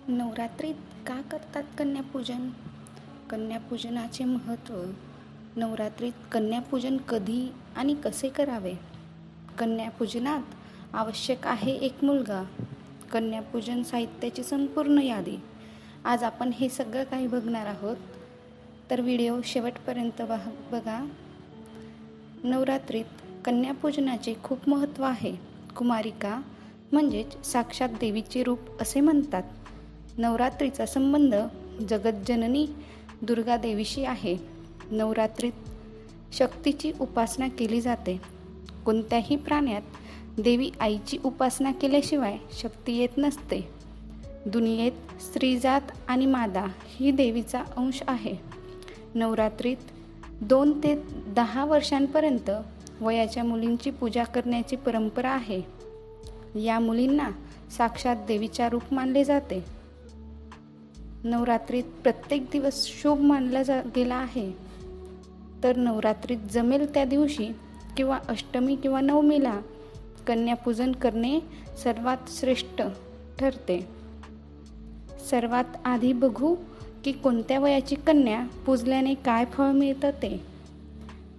नवरात्रीत का करतात कन्यापूजन? कन्यापूजनाचे महत्त्व. नवरात्रीत कन्यापूजन कधी आणि कसे करावे? कन्यापूजनात आवश्यक आहे एक मुलगा. कन्यापूजन साहित्याची संपूर्ण यादी. आज आपण हे सगळं काही बघणार आहोत, तर व्हिडिओ शेवटपर्यंत बघा. नवरात्रीत कन्यापूजनाचे खूप महत्त्व आहे. कुमारिका म्हणजेच साक्षात देवीचे रूप असे म्हणतात. नवरात्रीचा संबंध जगज्जननी दुर्गा देवीशी आहे. नवरात्रीत शक्तीची उपासना केली जाते. कोणत्याही प्राण्यात देवी आईची उपासना केल्याशिवाय शक्ती येत नसते. दुनियेत स्त्रीजात आणि मादा ही देवीचा अंश आहे. नवरात्रीत 2 ते 10 वर्षांपर्यंत वयाच्या मुलींची पूजा करण्याची परंपरा आहे. या मुलींना साक्षात देवीच्या रूप मानले जाते. नवरात्रीत प्रत्येक दिवस शुभ मानला गेला आहे. तर नवरात्रीत जमेल त्या दिवशी किंवा अष्टमी किंवा नवमीला कन्यापूजन करणे सर्वात श्रेष्ठ ठरते. सर्वात आधी बघू की कोणत्या वयाची कन्या पूजल्याने काय फळ मिळतं ते.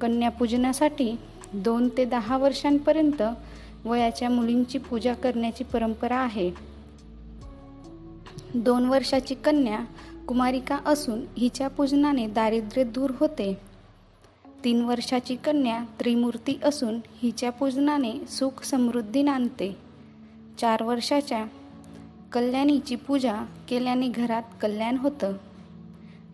कन्यापूजनासाठी 2 ते 10 वर्षांपर्यंत वयाच्या मुलींची पूजा करण्याची परंपरा आहे. 2 वर्षाची कन्या कुमारिका असून हिच्या पूजनाने दारिद्र्य दूर होते. 3 वर्षाची कन्या त्रिमूर्ती असून हिच्या पूजनाने सुख समृद्धी नांदते. 4 वर्षाच्या कल्याणीची पूजा केल्याने घरात कल्याण होतं.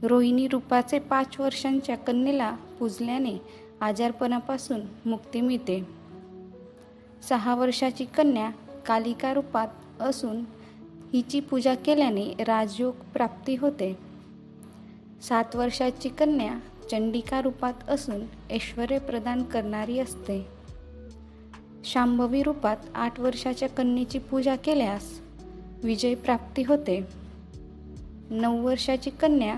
रोहिणी रूपाचे 5 वर्षांच्या कन्येला पूजल्याने आजारपणापासून मुक्ती मिळते. 6 वर्षाची कन्या कालिका रूपात असून हिची पूजा केल्याने राजयोग प्राप्ती होते. 7 वर्षाची कन्या चंडिका रूपात असून ऐश्वर्य प्रदान करणारी असते. शांभवी रूपात 8 वर्षाच्या कन्येची पूजा केल्यास विजय प्राप्ती होते. 9 वर्षाची कन्या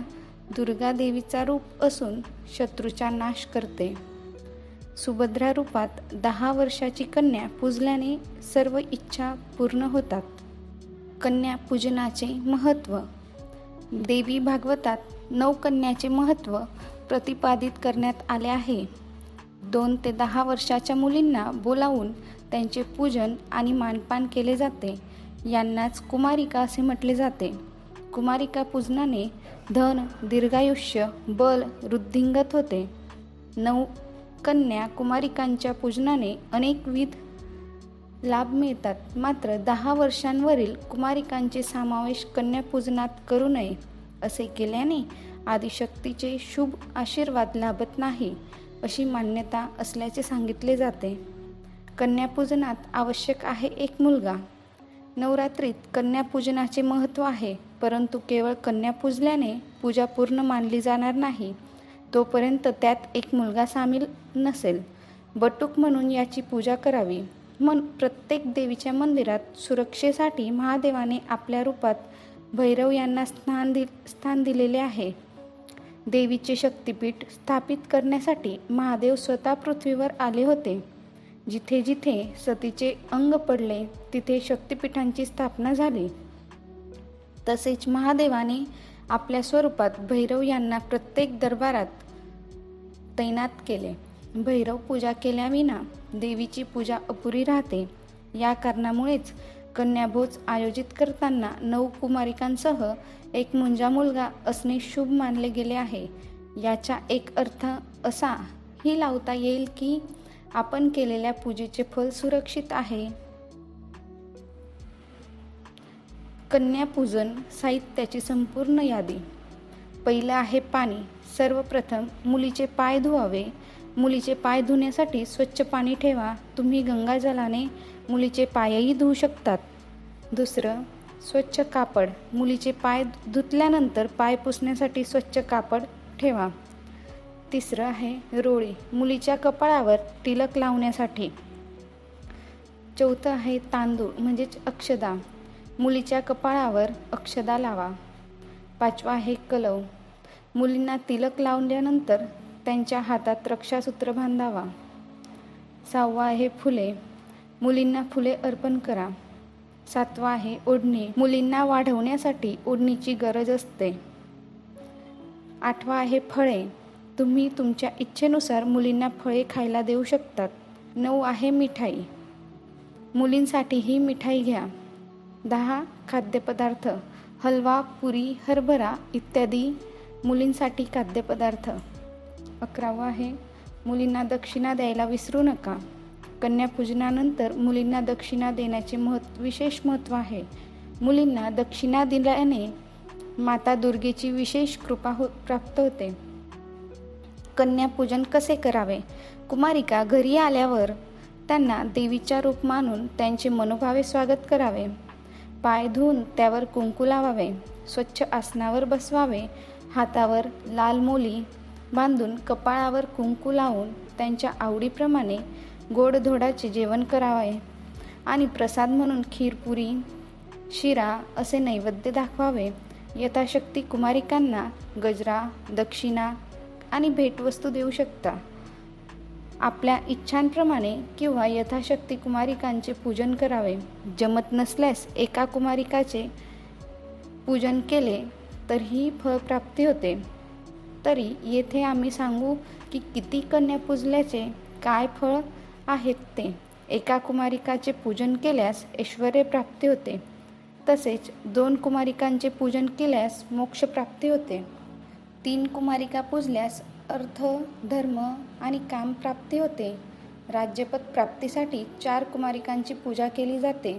दुर्गा देवीचा रूप असून शत्रूचा नाश करते. सुभद्रा रूपात 10 वर्षाची कन्या पूजल्याने सर्व इच्छा पूर्ण होतात. कन्या पूजनाचे महत्त्व. देवी भागवतात 9 कन्याचे महत्त्व प्रतिपादित करण्यात आले आहे. 2 ते 10 वर्षाच्या मुलींना बोलावून त्यांचे पूजन आणि मानपान केले जाते. यांनाच कुमारिका असे म्हटले जाते. कुमारिका पूजनाने धन, दीर्घायुष्य, बल वृद्धिंगत होते. 9 कन्या कुमारिकांच्या पूजनाने अनेकविध लाभ मिळतात. मात्र 10 वर्षांवरील कुमारिकांचे समावेश कन्यापूजनात करू नये. असे केल्याने आदिशक्तीचे शुभ आशीर्वाद लाभत नाही अशी मान्यता असल्याचे सांगितले जाते. कन्यापूजनात आवश्यक आहे एक मुलगा. नवरात्रीत कन्यापूजनाचे महत्त्व आहे, परंतु केवळ कन्या पूजल्याने पूजा पूर्ण मानली जाणार नाही तोपर्यंत त्यात एक मुलगा सामील नसेल. बटूक म्हणून याची पूजा करावी. प्रत्येक देवीच्या मंदिरात सुरक्षेसाठी महादेवाने आपल्या रूपात भैरव यांना स्थान दिलेले आहे. देवीचे शक्तिपीठ स्थापित करण्यासाठी महादेव स्वतः पृथ्वीवर आले होते. जिथे जिथे सतीचे अंग पडले तिथे शक्तिपीठांची स्थापना झाली. तसेच महादेवाने आपल्या स्वरूपात भैरव यांना प्रत्येक दरबारात तैनात केले. भैरव पूजा केल्याविना देवीची पूजा अपुरी राहते. या कारणामुळेच कन्याभोज आयोजित करताना 9 कुमारिकांसह एक मुंजा मुलगा असणे शुभ मानले गेले आहे. याचा एक अर्थ असा ही लावता येईल की आपण केलेल्या पूजेचे फल सुरक्षित आहे. कन्यापूजन साहित्याची संपूर्ण यादी. पहिलं आहे पाणी. सर्वप्रथम मुलीचे पाय धुवावे. मुलीचे पाय धुण्यासाठी स्वच्छ पाणी ठेवा. तुम्ही गंगाजलाने मुलीचे पायही धुवू शकतात. दुसरं, स्वच्छ कापड. मुलीचे पाय धुतल्यानंतर पाय पुसण्यासाठी स्वच्छ कापड ठेवा. तिसरं आहे रोळी. मुलीच्या कपाळावर तिलक लावण्यासाठी. चौथं आहे तांदूळ म्हणजेच अक्षदा. मुलीच्या कपाळावर अक्षदा लावा. 5वं आहे कलव. मुलींना तिलक लावल्यानंतर त्यांच्या हातात रक्षासूत्र बांधावा. 6वं आहे फुले. मुलींना फुले अर्पण करा. 7वा आहे ओढणी. मुलींना वाढवण्यासाठी ओढणीची गरज असते. 8वा आहे फळे. तुम्ही तुमच्या इच्छेनुसार मुलींना फळे खायला देऊ शकतात. 9 आहे मिठाई. मुलींसाठी ही मिठाई घ्या. 10 खाद्यपदार्थ. हलवा, पुरी, हरभरा इत्यादी मुलींसाठी खाद्यपदार्थ. 11वा आहे मुलींना दक्षिणा द्यायला विसरू नका. कन्यापूजनानंतर मुलींना दक्षिणा देण्याचे विशेष महत्त्व आहे. मुलींना दक्षिणा दिल्याने माता दुर्गेची विशेष कृपा प्राप्त होते. कन्यापूजन कसे करावे? कुमारिका घरी आल्यावर त्यांना देवीच्या रूप मानून त्यांचे मनोभावे स्वागत करावे. पाय धुवून त्यावर कुंकू लावावे. स्वच्छ आसनावर बसवावे. हातावर लाल मोली बांधून कपाळावर कुंकू लावून त्यांच्या आवडीप्रमाणे गोडधोडाचे जेवण करावे आणि प्रसाद म्हणून खीरपुरी, शिरा असे नैवेद्य दाखवावे. यथाशक्ती कुमारिकांना गजरा, दक्षिणा आणि भेटवस्तू देऊ शकता. आपल्या इच्छांप्रमाणे किंवा यथाशक्ती कुमारिकांचे पूजन करावे. जमत नसल्यास एका कुमारिकाचे पूजन केले तरीही फळप्राप्ती होते. तरी येथे आम्ही सांगू की किती कन्या पूजल्याचे काय फळ आहेत ते. एका कुमारिकाचे पूजन केल्यास ऐश्वर्य प्राप्ती होते. तसेच 2 कुमारिकांचे पूजन केल्यास मोक्ष प्राप्ती होते. 3 कुमारिका पूजल्यास अर्थ, धर्म आणि काम प्राप्ती होते. राज्यपद प्राप्तीसाठी 4 कुमारिकांची पूजा केली जाते.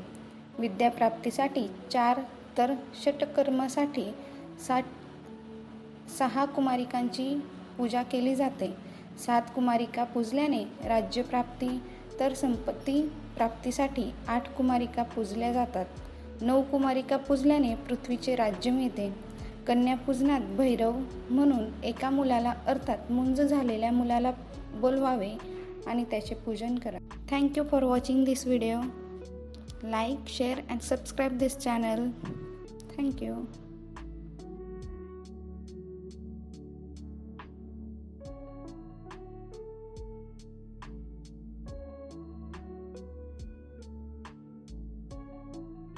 विद्याप्राप्तीसाठी 4 तर षटकर्मासाठी 6 कुमारिकांची पूजा केली जाते. 7 कुमारिका पूजल्याने राज्यप्राप्ती तर संपत्ती प्राप्तीसाठी 8 कुमारिका पूजल्या जातात. 9 कुमारिका पूजल्याने पृथ्वीचे राज्य मिळते. कन्यापूजनात भैरव म्हणून एका मुलाला अर्थात मुंज झालेल्या मुलाला बोलवावे आणि त्याचे पूजन करा. Thank you for watching this video. Like, share and subscribe this channel. Thank you.